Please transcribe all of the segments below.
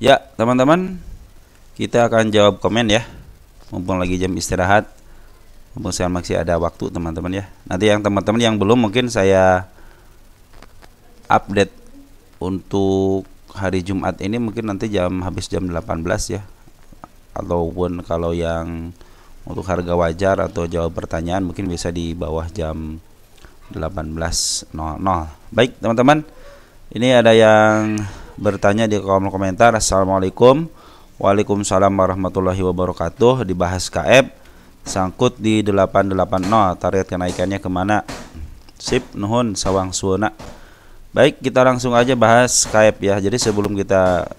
Ya, teman-teman, kita akan jawab komen ya. Mumpung lagi jam istirahat, mumpung saya masih ada waktu, teman-teman ya. Nanti yang teman-teman yang belum mungkin saya update untuk hari Jumat ini mungkin nanti habis jam 18 ya. Ataupun kalau yang untuk harga wajar atau jawab pertanyaan mungkin bisa di bawah jam 18.00. Baik, teman-teman. Ini ada yang bertanya di kolom komentar. Assalamualaikum. Waalaikumsalam warahmatullahi wabarakatuh. Dibahas KF sangkut di 880. Target kenaikannya kemana? Sip, nuhun sawang suuna. Baik, kita langsung aja bahas KF ya. Jadi sebelum kita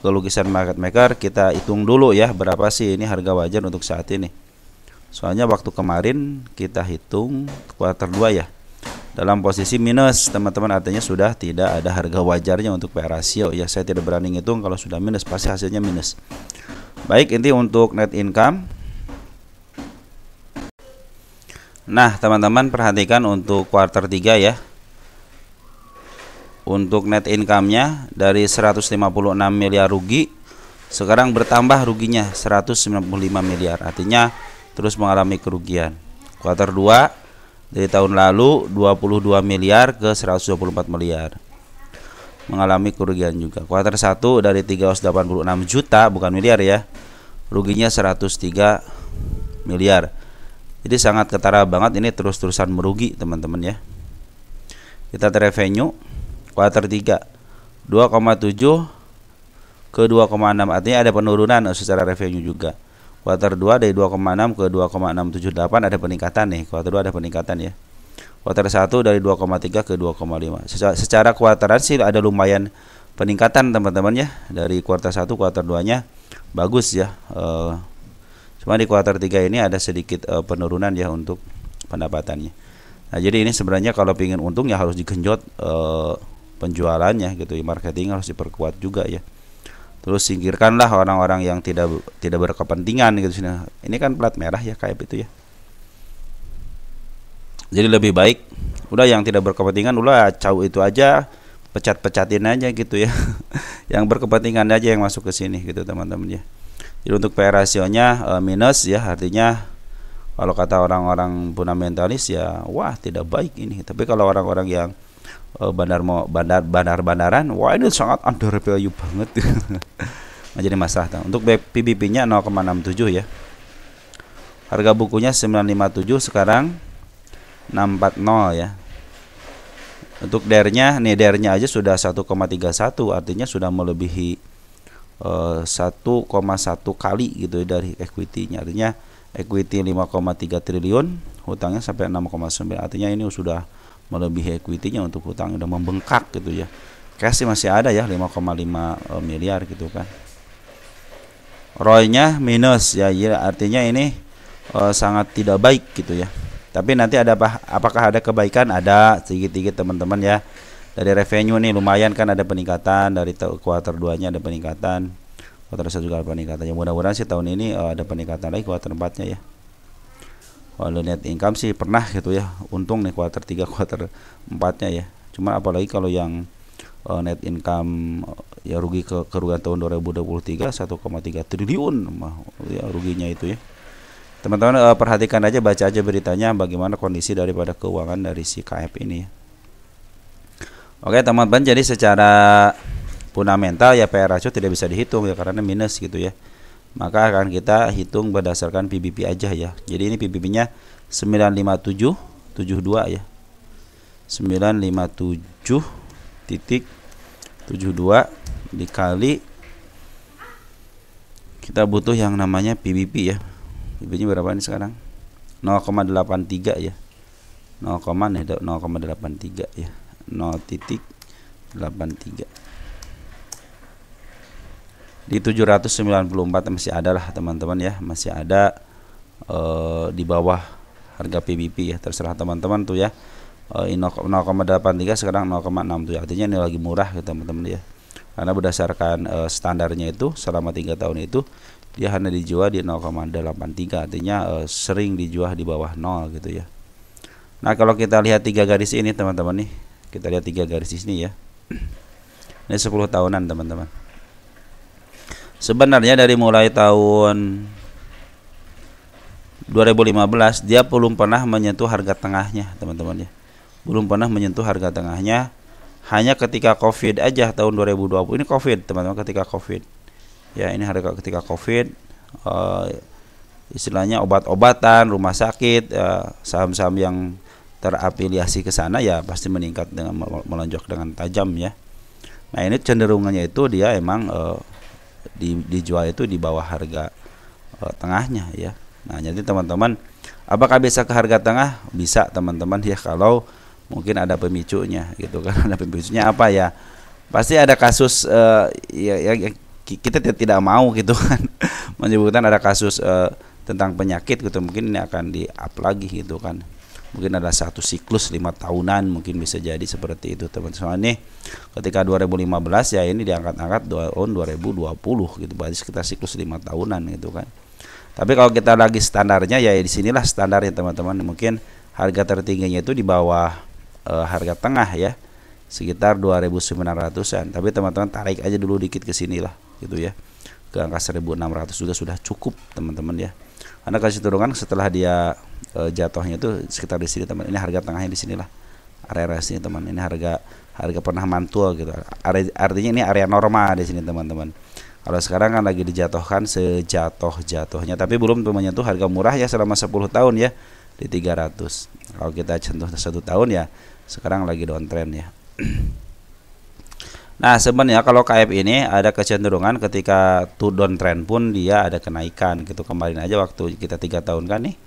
ke lukisan market maker, kita hitung dulu ya berapa sih ini harga wajar untuk saat ini. Soalnya waktu kemarin kita hitung kuartal 2 ya, dalam posisi minus, teman-teman, artinya sudah tidak ada harga wajarnya untuk PE rasio ya. Saya tidak berani ngitung, kalau sudah minus pasti hasilnya minus. Baik, inti untuk net income. Nah, teman-teman perhatikan untuk kuartal 3 ya. Untuk net income-nya dari 156 miliar rugi, sekarang bertambah ruginya 195 miliar. Artinya terus mengalami kerugian. Kuartal 2 dari tahun lalu 22 miliar ke 124 miliar. Mengalami kerugian juga. Kuartal 1 dari 386 juta, bukan miliar ya. Ruginya 103 miliar. Jadi sangat ketara banget, ini terus-terusan merugi, teman-teman ya. Kita revenue kuartal 3 2,7 ke 2,6, artinya ada penurunan secara revenue juga. Kuartal 2 dari 2,6 ke 2,678 ada peningkatan nih. Kuartal 2 ada peningkatan ya. Kuartal 1 dari 2,3 ke 2,5. Secara kuartalan sih ada lumayan peningkatan, teman-teman ya. Dari kuartal 1 kuartal 2-nya bagus ya. Cuma di kuartal 3 ini ada sedikit penurunan ya untuk pendapatannya. Nah, jadi ini sebenarnya kalau ingin untung ya harus digenjot penjualannya gitu ya. Marketing harus diperkuat juga ya. Terus singkirkanlah orang-orang yang tidak berkepentingan gitu. Ini kan plat merah ya kayak itu ya. Jadi lebih baik udah yang tidak berkepentingan udah cau itu aja, pecat-pecatin aja gitu ya. Yang berkepentingan aja yang masuk ke sini gitu, teman-teman ya. Jadi untuk PE rasionya minus ya, artinya kalau kata orang-orang fundamentalis ya wah tidak baik ini. Tapi kalau orang-orang yang bandar-bandaran, wah ini sangat under value banget. Nah, jadi masalah. Untuk PBP-nya 0,67 ya. Harga bukunya 957, sekarang 640 ya. Untuk DER-nya, nih DER-nya aja sudah 1,31, artinya sudah melebihi 1,1 kali gitu ya dari equity-nya. Artinya equity 5,3 triliun, hutangnya sampai 6,9. Artinya ini sudah melebihi equity-nya untuk hutang, udah membengkak gitu ya. Cash sih masih ada ya 5,5 miliar gitu kan. ROI-nya minus ya, artinya ini sangat tidak baik gitu ya. Tapi nanti ada apakah ada kebaikan? Ada sedikit-sedikit, teman-teman ya. Dari revenue nih lumayan kan ada peningkatan, dari kuartal 2-nya ada peningkatan. Kuartal 1 juga ada peningkatan. Ya mudah-mudahan sih tahun ini ada peningkatan lagi kuartal 4-nya ya. Kalau net income sih pernah gitu ya, untung nih kuartal 3 kuartal 4-nya ya. Cuma apalagi kalau yang net income ya rugi kerugian tahun 2023 1,3 triliun ya ruginya itu ya. Teman-teman perhatikan aja, baca aja beritanya bagaimana kondisi daripada keuangan dari si KF ini ya. Oke, teman-teman, jadi secara fundamental ya PE ratio tidak bisa dihitung ya karena minus gitu ya. Maka akan kita hitung berdasarkan PBP aja ya. Jadi ini PBP-nya 95772 ya. 957.72 dikali, kita butuh yang namanya PBP ya. PBP-nya berapa ini sekarang? 0,83 ya. 0,83 ya. 0,83. Di 794 masih ada lah, teman-teman ya, masih ada di bawah harga PBP ya. Terserah teman-teman tuh ya. 0,83 sekarang 0,6 artinya ini lagi murah ya, teman-teman ya. Karena berdasarkan standarnya itu selama 3 tahun itu dia hanya dijual di 0,83, artinya sering dijual di bawah 0 gitu ya. Nah, kalau kita lihat 3 garis ini, teman-teman nih, kita lihat 3 garis di sini ya. Ini 10 tahunan, teman-teman. Sebenarnya dari mulai tahun 2015 dia belum pernah menyentuh harga tengahnya, teman-teman ya. Belum pernah menyentuh harga tengahnya. Hanya ketika Covid aja tahun 2020. Ini Covid, teman-teman, ketika Covid. Ya, ini harga ketika Covid. Istilahnya obat-obatan, rumah sakit, saham-saham yang terafiliasi ke sana ya pasti meningkat dengan melonjak dengan tajam ya. Nah, ini cenderungannya itu dia emang dijual itu di bawah harga tengahnya ya. Nah, jadi teman-teman, apakah bisa ke harga tengah? Bisa, teman-teman ya, kalau mungkin ada pemicunya gitu kan. Ada pemicunya apa ya? Pasti ada kasus ya kita tidak mau gitu kan menyebutkan ada kasus tentang penyakit gitu, mungkin ini akan di-up lagi gitu kan. Mungkin ada satu siklus 5 tahunan, mungkin bisa jadi seperti itu, teman-teman. Soalnya ketika 2015 ya ini diangkat-angkat tahun 2020 gitu, berarti sekitar siklus 5 tahunan gitu kan. Tapi kalau kita lagi standarnya ya di sinilah standarnya, teman-teman. Mungkin harga tertingginya itu di bawah harga tengah ya, sekitar 2.900-an. Tapi teman-teman tarik aja dulu dikit ke sini lah gitu ya, ke angka 1.600 juga sudah cukup, teman-teman ya. Karena kasih turunkan setelah dia jatuhnya itu sekitar di sini, teman. Ini harga tengahnya di sinilah, area sini, teman. Ini harga pernah mantul gitu. Artinya ini area normal di sini, teman-teman. Kalau sekarang kan lagi dijatuhkan sejatuh-jatuhnya, tapi belum menyentuh harga murah ya selama 10 tahun ya di 300. Kalau kita contoh 1 tahun ya sekarang lagi downtrend ya. Nah, sebenarnya kalau KF ini ada kecenderungan ketika downtrend pun dia ada kenaikan gitu. Kemarin aja waktu kita 3 tahun kan nih,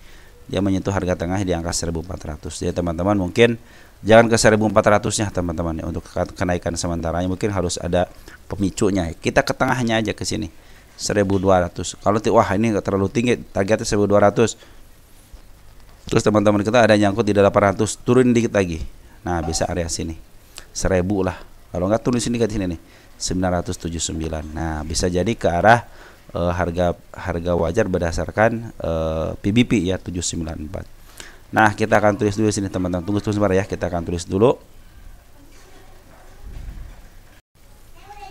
dia menyentuh harga tengah di angka 1.400. Jadi teman-teman mungkin jangan ke 1.400-nya, teman-teman ya. Untuk kenaikan sementaranya mungkin harus ada pemicunya. Kita ke tengahnya aja ke sini. 1.200. Kalau wah ini terlalu tinggi, targetnya 1.200. Terus teman-teman kita ada nyangkut di 800, turun dikit lagi. Nah, bisa area sini. 1.000 lah. Kalau enggak turun sini ke sini nih. 979. Nah, bisa jadi ke arah harga wajar berdasarkan PBP ya 794. Nah, kita akan tulis dulu sini, teman-teman. Tunggu sebentar ya, kita akan tulis dulu.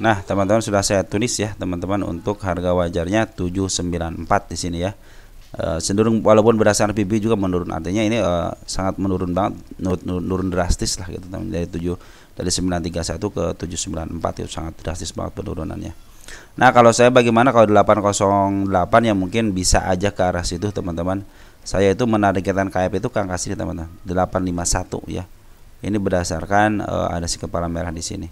Nah, teman-teman sudah saya tulis ya, teman-teman, untuk harga wajarnya 794 di sini ya. Cenderung walaupun berdasarkan PBP juga menurun, artinya ini sangat menurun banget, menurun drastis lah gitu, teman. Dari 931 ke 794 itu sangat drastis banget penurunannya. Nah, kalau saya bagaimana kalau 808 ya mungkin bisa aja ke arah situ, teman-teman. Saya itu menargetkan KF itu ke angka sini, teman-teman, 851 ya. Ini berdasarkan ada si kepala merah di sini.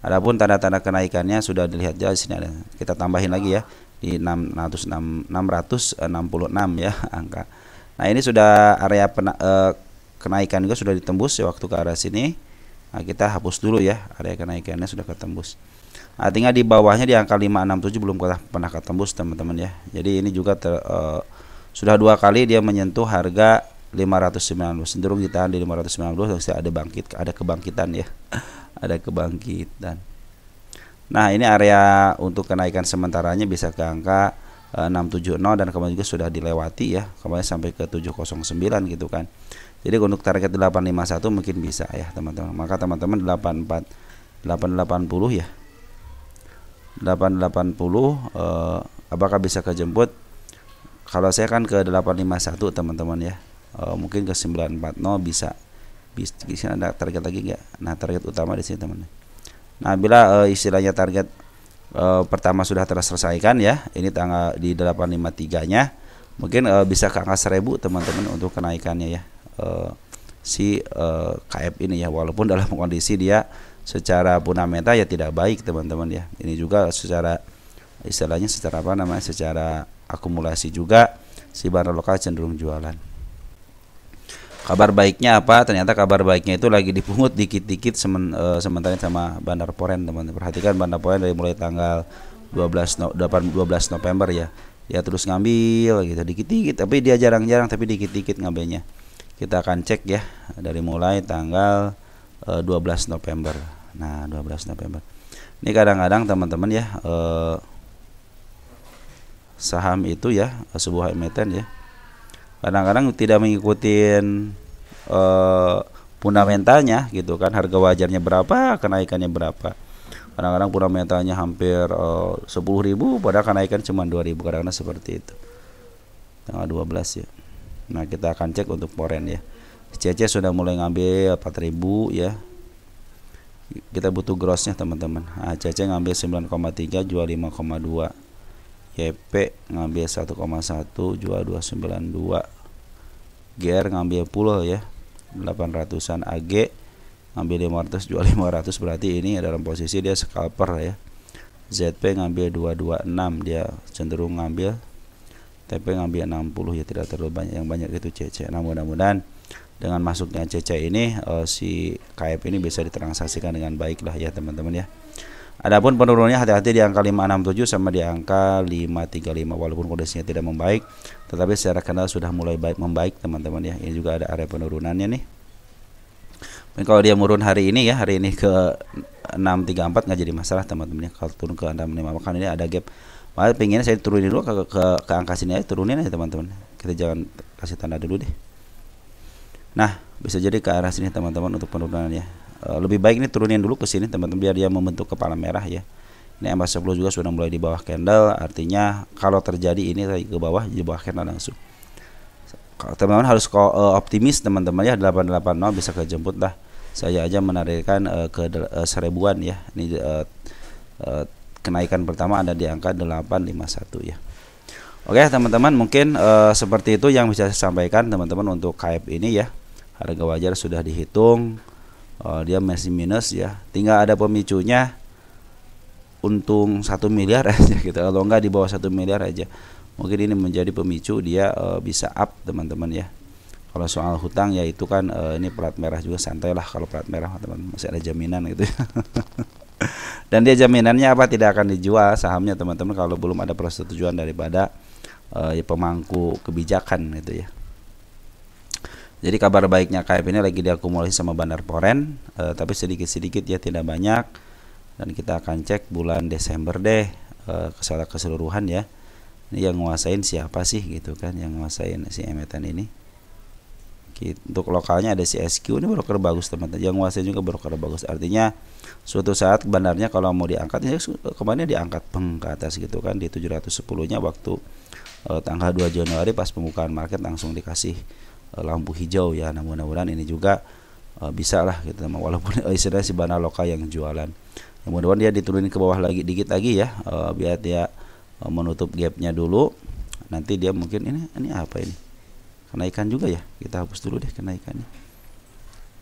Adapun tanda-tanda kenaikannya sudah dilihat ya, di sini ada. Kita tambahin lagi ya di 666 ya angka. Nah, ini sudah area kenaikan juga sudah ditembus ya waktu ke arah sini. Nah, kita hapus dulu ya, area kenaikannya sudah ketembus. Artinya di bawahnya di angka 567 belum pernah ketembus, teman-teman ya. Jadi ini juga sudah 2 kali dia menyentuh harga 590, cenderung ditahan di 590. Ada kebangkitan ya. Ada kebangkitan. Nah, ini area untuk kenaikan sementaranya bisa ke angka 670 dan kemarin juga sudah dilewati ya, kemarin sampai ke 709 gitu kan. Jadi untuk target 851 mungkin bisa ya, teman-teman. Maka teman-teman 880 ya. 880 apakah bisa kejemput? Kalau saya kan ke 851, teman-teman ya. Mungkin ke 940 bisa. Di sini ada target lagi enggak? Nah, target utama di sini, teman. Nah, bila istilahnya target pertama sudah terselesaikan ya, ini tanggal di 853-nya, mungkin bisa ke angka 1000, teman-teman, untuk kenaikannya ya. KF ini ya, walaupun dalam kondisi dia secara fundamental ya tidak baik, teman-teman ya. Ini juga secara istilahnya secara apa namanya? Secara akumulasi juga si barang lokal cenderung jualan. Kabar baiknya apa? Ternyata kabar baiknya itu lagi dipungut dikit-dikit sementara sama Bandar Poren, teman-teman. Perhatikan Bandar Poren dari mulai tanggal 12 November ya. Dia terus ngambil gitu dikit-dikit, tapi dia jarang-jarang, tapi dikit-dikit ngambilnya. Kita akan cek ya dari mulai tanggal 12 November. Nah, 12 November. Ini kadang-kadang teman-teman ya saham itu ya sebuah emiten ya. Kadang-kadang tidak mengikuti fundamentalnya gitu kan, harga wajarnya berapa, kenaikannya berapa. Kadang-kadang fundamentanya hampir 10.000 padahal kenaikan cuma 2.000, kadang-kadang seperti itu. Tanggal 12 ya. Nah, kita akan cek untuk foreign ya. CC sudah mulai ngambil 4.000 ya. Kita butuh grossnya teman-teman. Nah, CC ngambil 9,3 jual 5,2. YP ngambil 1,1 jual 292. GR ngambil full ya 800-an. AG ngambil 500 jual 500, berarti ini dalam posisi dia scalper ya. ZP ngambil 226, dia cenderung ngambil. TP ngambil 60 ya, tidak terlalu banyak, yang banyak itu CC. Nah, mudah-mudahan dengan masuknya CC ini si KF ini bisa ditransaksikan dengan baik lah ya teman-teman ya. Adapun penurunannya hati-hati di angka 567 sama di angka 535, walaupun kondisinya tidak membaik, tetapi secara kendal sudah mulai membaik teman-teman ya. Ini juga ada area penurunannya nih. Dan kalau dia murun hari ini ya, hari ini ke 634 nggak jadi masalah teman-teman ya. Kalau turun ke 655 kan ini ada gap. Makanya pengennya saya turunin dulu ke angka sini aja, turunin aja teman-teman. Kita jangan kasih tanda dulu deh. Nah, bisa jadi ke arah sini teman-teman untuk penurunannya. Lebih baik ini turunin dulu ke sini teman-teman biar dia membentuk kepala merah ya. Ini MA10 juga sudah mulai di bawah candle, artinya kalau terjadi ini ke bawah, di bawah candle langsung. Teman-teman harus optimis teman-teman ya, 880 bisa kejemput lah. Saya aja menarikkan ke 1000-an ya. Ini kenaikan pertama ada di angka 851 ya. Oke teman-teman, mungkin seperti itu yang bisa saya sampaikan teman-teman untuk KF ini ya. Harga wajar sudah dihitung, dia masih minus ya. Tinggal ada pemicunya, untung 1 miliar aja gitu. Kalau enggak di bawah 1 miliar aja, mungkin ini menjadi pemicu dia bisa up teman-teman ya. Kalau soal hutang ya itu kan ini plat merah juga santai lah. Kalau plat merah teman-teman masih ada jaminan gitu ya. Dan dia jaminannya apa, tidak akan dijual sahamnya teman-teman kalau belum ada persetujuan daripada ya, pemangku kebijakan gitu ya. Jadi kabar baiknya KF ini lagi diakumulasi sama Bandar Foreign, tapi sedikit-sedikit ya, tidak banyak. Dan kita akan cek bulan Desember deh secara keseluruhan ya. Ini yang nguasain siapa sih gitu kan, yang nguasain si emiten ini. Untuk lokalnya ada si SQ, ini broker bagus teman-teman. Yang nguasain juga broker bagus. Artinya suatu saat bandarnya kalau mau diangkat ya kemarin diangkat ke atas gitu kan, di 710-nya waktu tanggal 2 Januari pas pembukaan market langsung dikasih lampu hijau ya. Nah, mudah-mudahan ini juga bisa lah gitu teman, walaupun istilahnya si bandar lokal yang jualan. Ya, mudah-mudahan dia diturunin ke bawah lagi dikit lagi ya, biar dia menutup gapnya dulu. Nanti dia mungkin ini apa ini, kenaikan juga ya, kita hapus dulu deh kenaikannya.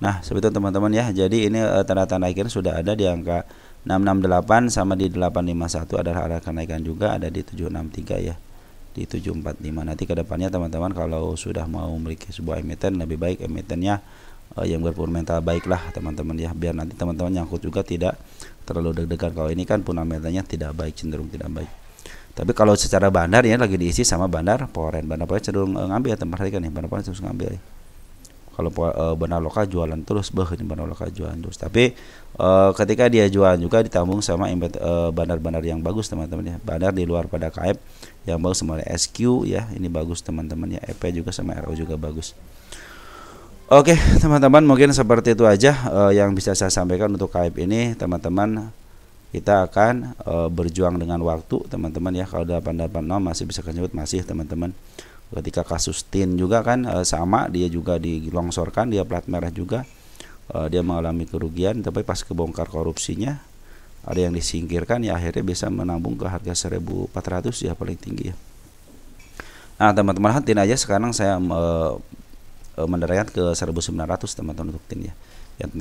Nah seperti itu teman-teman ya. Jadi ini tanda-tanda akhir sudah ada di angka 668 sama di 851 adalah arah kenaikan juga, ada di 763 ya, di 745. Nanti kedepannya teman-teman kalau sudah mau memiliki sebuah emiten, lebih baik emitennya yang berfundamental baik lah teman-teman ya, biar nanti teman-teman nyangkut juga tidak terlalu deg-degan. Kalau ini kan fundamentalnya tidak baik, cenderung tidak baik. Tapi kalau secara bandar ya lagi diisi sama Bandar Foreign. Bandar Foreign cenderung ngambil ya teman-teman kan ya, Bandar Foreign terus ngambil ya. Kalau bandar lokal jualan terus, ini bandar lokal jualan terus. Tapi ketika dia jualan juga ditambung sama bandar-bandar yang bagus teman-teman ya. Bandar di luar pada KF yang bagus sama SQ ya, ini bagus teman-teman ya. EP juga sama RO juga bagus. Oke teman-teman, mungkin seperti itu aja yang bisa saya sampaikan untuk KF ini teman-teman. Kita akan berjuang dengan waktu teman-teman ya. Kalau 886 masih bisa kejemput, masih teman-teman. Ketika kasus TIN juga kan sama, dia juga dilongsorkan, dia plat merah juga, dia mengalami kerugian, tapi pas kebongkar korupsinya ada yang disingkirkan ya, akhirnya bisa menambung ke harga 1.400 ya paling tinggi ya. Nah teman-teman, TIN aja sekarang saya menderaikan ke 1.900 teman-teman untuk TIN ya. Yang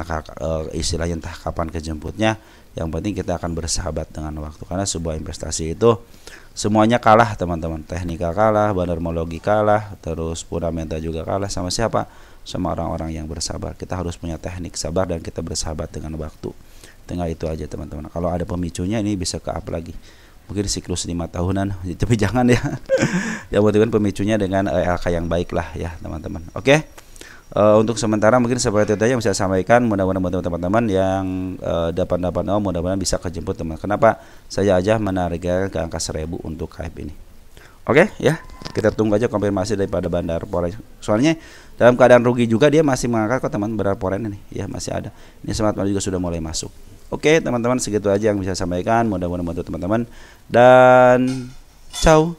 istilahnya entah kapan kejemputnya, yang penting kita akan bersahabat dengan waktu, karena sebuah investasi itu semuanya kalah teman-teman. Teknikal kalah, bandarmologi kalah, terus fundamental juga kalah. Sama siapa? Sama orang-orang yang bersabar. Kita harus punya teknik sabar dan kita bersahabat dengan waktu. Tinggal itu aja teman-teman. Kalau ada pemicunya ini bisa ke up lagi, mungkin siklus 5 tahunan, tapi jangan ya. Yang penting pemicunya dengan LK yang baik lah ya teman-teman. Oke. Untuk sementara mungkin seperti itu aja yang bisa saya sampaikan. Mudah-mudahan buat teman-teman yang 880 mudah-mudahan bisa kejemput teman. Kenapa saya aja menargetkan ke angka 1000 untuk KF ini. Oke ya, kita tunggu aja konfirmasi daripada Bandar Foreign. Soalnya dalam keadaan rugi juga dia masih mengangkat kok teman, Bandar Foreign ini ya masih ada. Ini Smart Money juga sudah mulai masuk. Oke teman-teman, segitu aja yang bisa saya sampaikan, mudah-mudahan membantu teman-teman dan ciao.